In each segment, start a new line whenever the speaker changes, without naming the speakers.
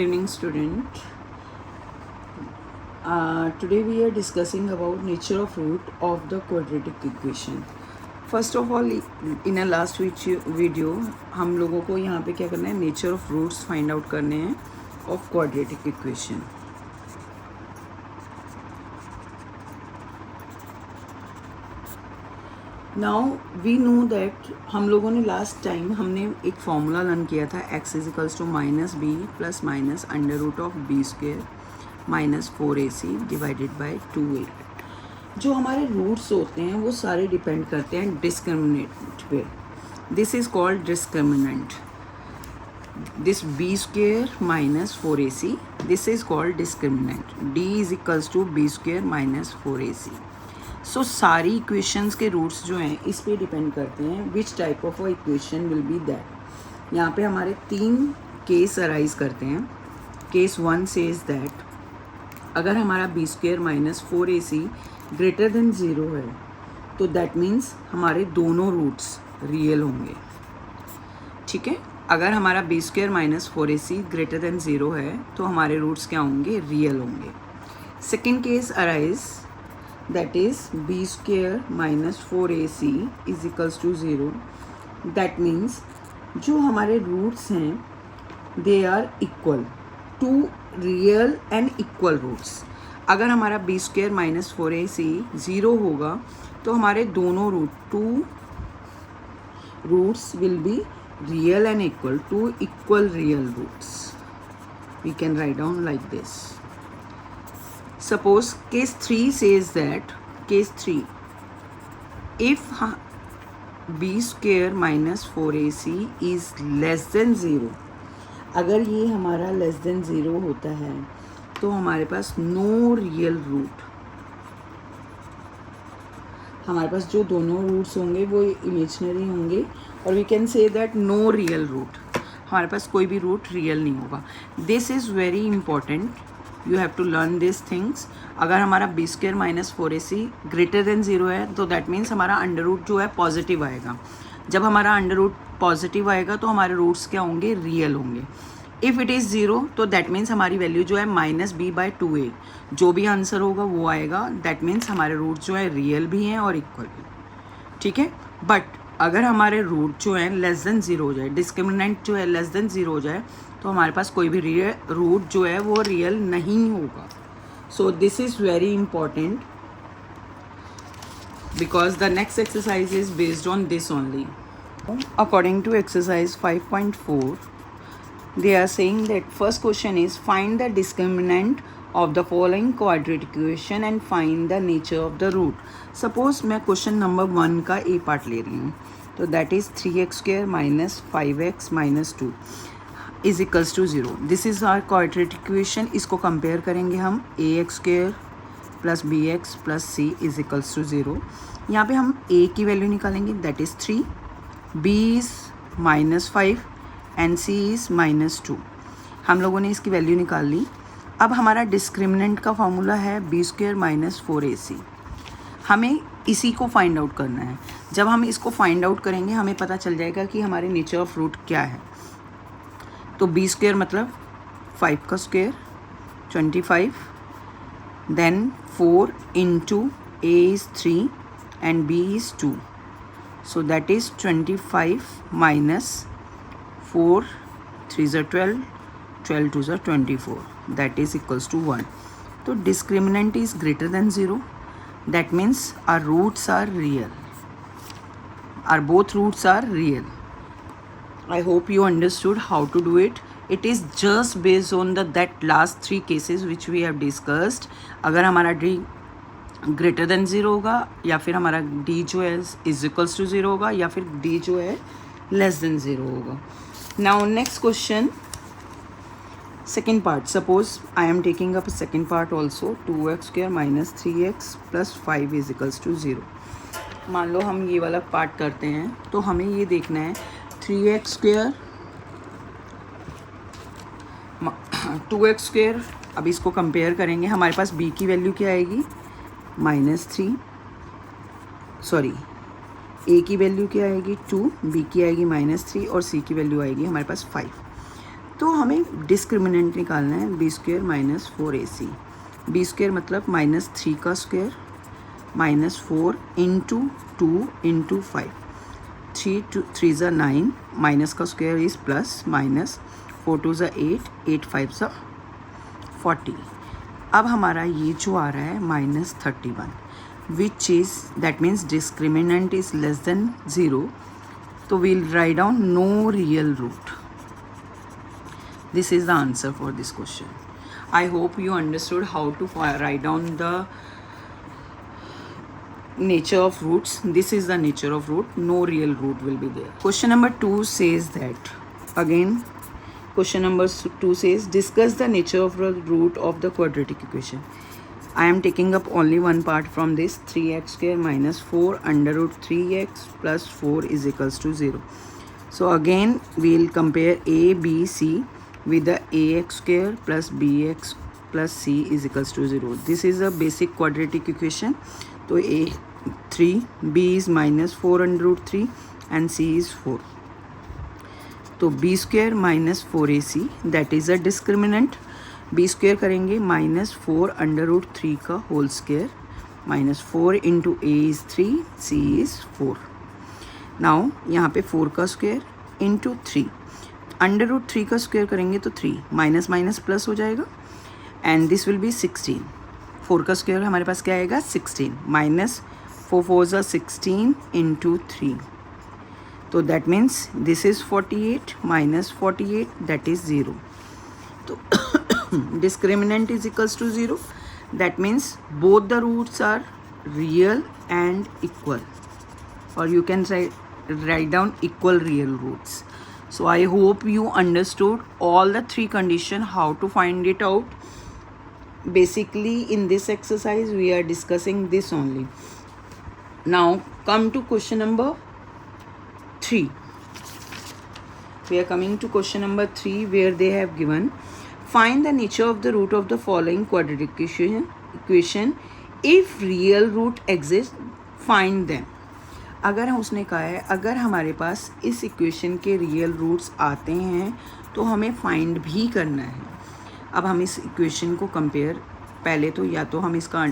Good evening, student. Today we are discussing about nature of root of the quadratic equation. First of all, in a last video हम लोगों को यहाँ पे क्या करना है, nature of roots find out करने हैं of quadratic equation. Now we know that हम लोगों ने लास्ट टाइम हमने एक फॉर्मूला लर्न किया था x equals to minus B plus minus under root of B square minus 4ac divided by 2a. जो हमारे रूट्स होते हैं वो सारे डिपेंड करते हैं डिस्क्रिमिनेंट पे. This is called discriminant. This B square minus 4ac, this is called discriminant. d is equals to B square minus 4ac. So सारी इक्वेशंस के रूट्स जो हैं इस पे डिपेंड करते हैं which type of equation will be that. यहाँ पे हमारे 3 केस अराइज करते हैं. केस 1 सेज दैट अगर हमारा B square minus 4ac greater than 0 है तो दैट मीन्स हमारे दोनों रूट्स रियल होंगे. ठीक है, अगर हमारा B square minus 4ac greater than 0 है तो हमारे रूट्स क्या होंगे, रियल होंगे. Second case arise that is b square minus 4ac is equals to 0. that means जो हमारे roots हैं they are equal to real and equal roots. अगर हमारा b square minus 4ac 0 होगा तो हमारे दोनों two roots will be real and equal to equal real roots. We can write down like this. Suppose case 3 says that case 3 if b square minus 4ac is less than 0, अगर ये हमारा less than 0 होता है तो हमारे पास no real root. हमारे पास जो दोनों रूट्स होंगे वो इमेजिनरी होंगे और we can say that no real root. हमारे पास कोई भी रूट रियल नहीं होगा. This is very important. You have to learn this things. अगर हमारा B square minus 4ac greater than 0 है तो दैट मीन्स हमारा अंडर रूट जो है पॉजिटिव आएगा. जब हमारा अंडर रूट पॉजिटिव आएगा तो हमारे रूट्स क्या होंगे, रियल होंगे. इफ़ इट इज़ 0 तो दैट मीन्स हमारी वैल्यू जो है माइनस बी बाई 2a, जो भी आंसर होगा वो आएगा. दैट मीन्स हमारे रूट जो है रियल भी हैं और इक्वल भी. ठीक है, बट अगर हमारे रूट जो है लेस देन 0 हो जाए, डिस्क्रिमिनेंट जो है लेस देन 0 हो जाए तो हमारे पास कोई भी रियल रूट जो है वो रियल नहीं होगा. So this is very important because the next exercise is based on this only. According to exercise 5.4 they are saying that first question is find the discriminant of the following quadratic equation and find the nature of the root. Suppose मैं question number 1 का A part ले रही हूँ तो that is 3x square minus 5x minus 2 is equals to 0. This is our quadratic equation. इसको compare करेंगे हम ax square plus bx plus c is equals to 0. यहाँ पे हम a की वैल्यू निकालेंगे that is 3, b is minus 5 and c is minus 2. हम लोगों ने इसकी वैल्यू निकाल ली. अब हमारा डिस्क्रिमिनेंट का फॉर्मूला है बी स्क्वेयर माइनस 4ac. हमें इसी को फाइंड आउट करना है. जब हम इसको फाइंड आउट करेंगे हमें पता चल जाएगा कि हमारे नेचर ऑफ रूट क्या है. तो बी स्क्वेयर मतलब 5 का square 25, then 4 into a is 3 and b is 2. So that is 25 minus 4 3 are 12, 12 2 are 24. That is equals to 1. So discriminant is greater than 0. That means our roots are real. Our both roots are real. I hope you understood how to do it. It is just based on that last 3 cases which we have discussed. अगर हमारा d greater than 0 होगा या फिर हमारा d जो है is equals to 0 होगा या फिर d जो है less than 0 होगा. Now next question, second part. Suppose I am taking up a second part also. 2x square minus 3x plus 5 is equals to 0. मान लो हम ये वाला पार्ट करते हैं तो हमें ये देखना है 3x स्क्वेयर 2x स्क्वेयर. अब इसको कंपेयर करेंगे. हमारे पास b की वैल्यू क्या आएगी, माइनस 3, सॉरी a की वैल्यू क्या आएगी 2, b की आएगी माइनस 3 और c की वैल्यू आएगी हमारे पास 5. तो हमें डिस्क्रिमिनेंट निकालना है B square minus 4ac। B square मतलब -3 का स्क्वेयर -4 इंटू 2 इंटू 5, 3 ज़ा 9, माइनस का स्क्वेयर इज़ प्लस, माइनस 4 2 ज़ा 8, 8 5 ज़ा 40। अब हमारा ये जो आ रहा है -31, which is that means discriminant is less than 0, तो we'll write down no real root. This is the answer for this question. I hope you understood how to write down the nature of roots. This is the nature of root. No real root will be there. Question number 2 says that, again question number 2 says discuss the nature of the root of the quadratic equation. I am taking up only one part from this. 3x square minus 4 under root 3x plus 4 is equals to 0. So again we will compare a, b, c with the ax square plus bx plus c is equals to 0. This is a basic quadratic equation. तो a 3, b is minus 4 under root 3 and c is 4. तो b square minus 4ac that is a discriminant. b square करेंगे minus 4 under root 3 का whole square, minus 4 into a is 3, c is 4. Now यहाँ पे 4 का square into 3, under root 3 का square करेंगे तो 3 minus minus plus हो जाएगा एंड दिस विल बी 16। 4 का स्क्वायर हमारे पास क्या आएगा 16, माइनस 4 4 ज़ा 16 इंटू 3, तो that means this is 48 minus 48 that is 0। तो discriminant is equals to 0, that means both the roots are real and equal, और you can write down equal real roots. So I hope you understood all the 3 conditions, how to find it out. Basically in this exercise we are discussing this only. Now come to question number 3. We are coming to question number 3 where they have given find the nature of the root of the following quadratic equation. If real root exists, find them. अगर उसने कहा है अगर हमारे पास इस equation के real roots आते हैं तो हमें फाइंड भी करना है। अब हम इस इक्वेशन को कंपेयर, पहले तो या तो हम इसका,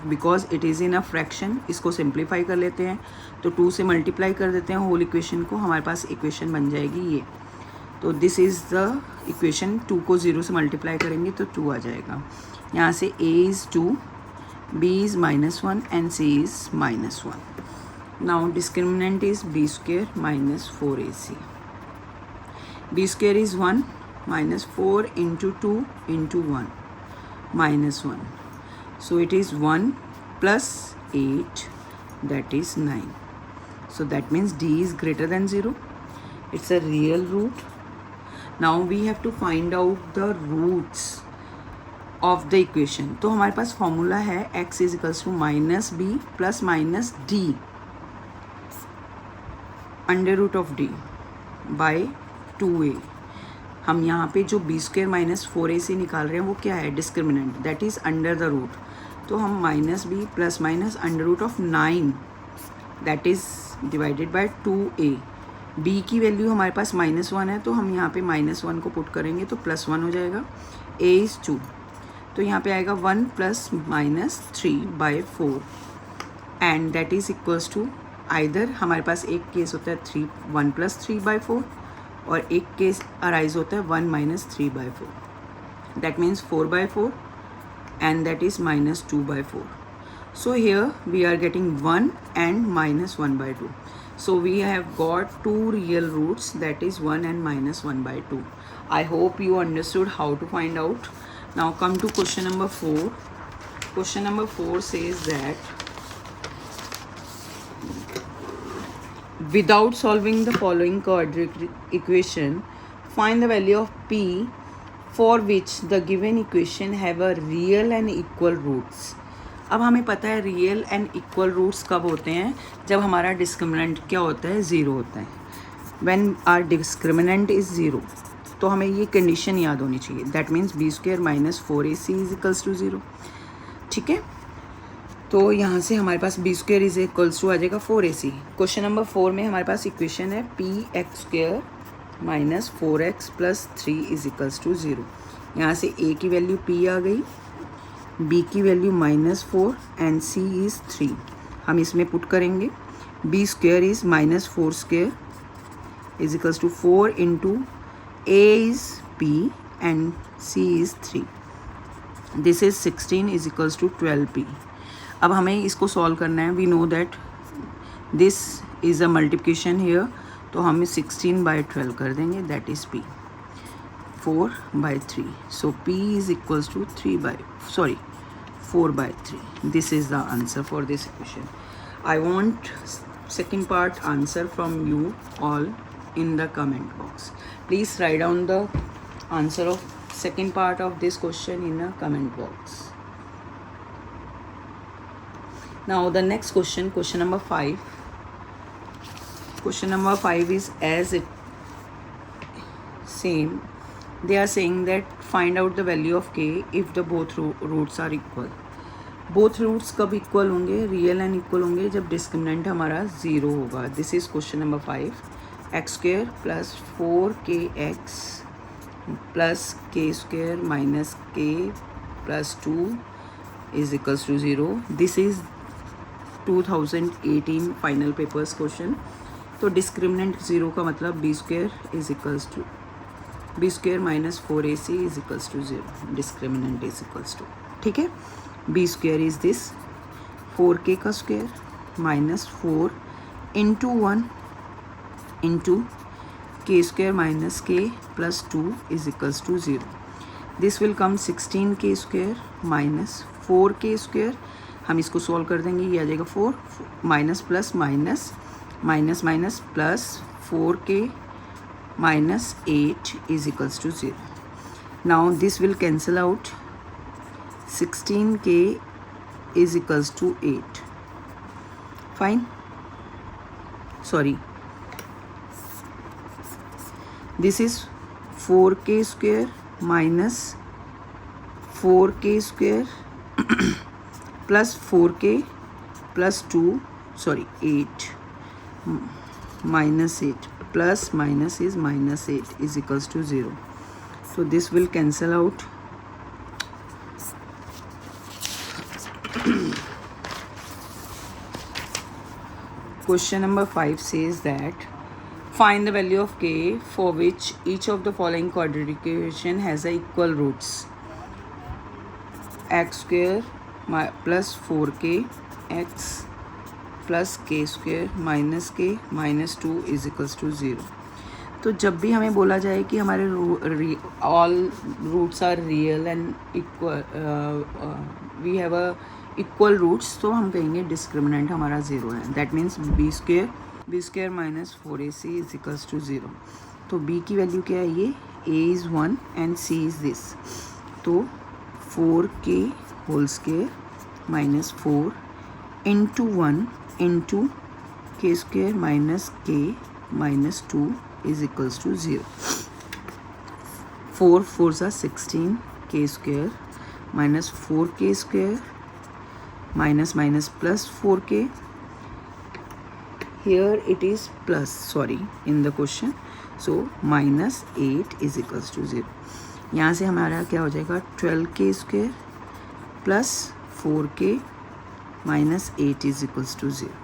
because it is in a fraction, इसको सिंप्लीफाई कर लेते हैं, तो 2 से मल्टीप्लाई कर देते हैं होल इक्वेशन को, हमारे पास इक्वेशन बन जाएगी ये। तो दिस इज़ द इक्वेशन, 2 को 0 से मल्टीप्लाई करेंगे तो 2 आ जाएगा। यहाँ से a is 2, b is -1 and c is -1. Now discriminant is b square minus 4ac. b square is 1 minus 4 into 2 into 1 minus 1. So it is 1 plus 8, that is 9. So that means d is greater than 0. It's a real root. Now we have to find out the roots of the equation. तो हमारे पास formula है x is equals to minus b plus minus d under root of D by 2a। हम यहाँ पे जो b square minus 4ac निकाल रहे हैं वो क्या है, discriminant, that is under the root. तो हम minus b plus minus under root of 9 that is divided by 2a। b की वैल्यू हमारे पास -1 है, तो हम यहाँ पे -1 को पुट करेंगे तो +1 हो जाएगा। a इज़ 2, तो यहाँ पे आएगा 1 plus minus 3/4 and that is equals to, either हमारे पास एक केस होता है 1 प्लस 3/4 और एक केस अराइज होता है 1 minus 3/4, that means 4/4 and that is -2/4. So here we are getting 1 and -1/2. So we have got 2 real roots, that is 1 and -1/2. I hope you understood how to find out. Now come to question number 4. Question number 4 says that without solving the following quadratic equation, find the value of p for which the given equation have a real and equal roots. अब हमें पता है real and equal roots कब होते हैं, जब हमारा discriminant क्या होता है, 0 होता है। व्हेन आर डिस्क्रिमिनेंट इज़ 0, तो हमें ये कंडीशन याद होनी चाहिए, that means b square minus 4ac is equals to 0। ठीक है, तो यहाँ से हमारे पास b square is equals to आ जाएगा 4ac। क्वेश्चन नंबर 4 में हमारे पास इक्वेशन है p x square minus 4x plus 3 is equals to 0। यहाँ से a की वैल्यू p आ गई, b की वैल्यू -4 एंड c इज़ 3। हम इसमें पुट करेंगे, b square is -4 square is equals to 4 into a is p and c is 3। This is 16 is equals to 12p। अब हमें इसको सॉल्व करना है। We know that this is a multiplication here, तो हम 16/12 कर देंगे, that is p 4/3। So p is equals to 4/3। This is the answer for this question. I want second part answer from you all in the comment box. Please write down the answer of second part of this question in the comment box. Now the next question, question number 5. Question number 5 is as it same. They are saying that find out the value of k if the both roots are equal. Both roots कब equal होंगे, real and equal होंगे जब discriminant हमारा 0 होगा। This is question number 5। X square plus 4kx plus K square minus K plus 2 is equals to 0। This is 2018 final papers question. तो discriminant 0 का मतलब B square is equals to B square minus 4ac is equals to 0। Discriminant is equals to, ठीक है, B square is this 4k का square minus 4 into 1 into K square minus K plus 2 is equals to 0। This will come 16k square minus 4k square. हम इसको solve कर देंगे, ये आ जाएगा 4 minus plus minus minus minus plus 4k minus 8 is equals to 0। Now this will cancel out, 16k is equals to 8. Fine. Sorry. This is 4k square minus 4k square plus 4k plus 2, sorry, 8 minus 8 plus minus is minus 8 is equals to 0. So this will cancel out. Question number 5 says that find the value of k for which each of the following quadratic equation has a equal roots. X square plus 4k x plus k square minus k minus 2 is equals to 0. तो जब भी हमें बोला जाए कि हमारे all roots are real and equal, we have a equal roots, तो हम कहेंगे डिस्क्रिमिनेंट हमारा 0 है। That means B square minus 4ac is equals to 0। तो b की वैल्यू क्या है, ये a is 1 and c is this. तो 4k whole square minus 4 into 1 into K square minus k minus 2 is equals to 0. 4 4s are 16 k square minus 4k square minus minus plus 4k. Here it is plus, sorry, in the question. So minus 8 is equals to 0. यहाँ से हमारा क्या हो जाएगा, 12k square plus 4k minus 8 is equals to 0.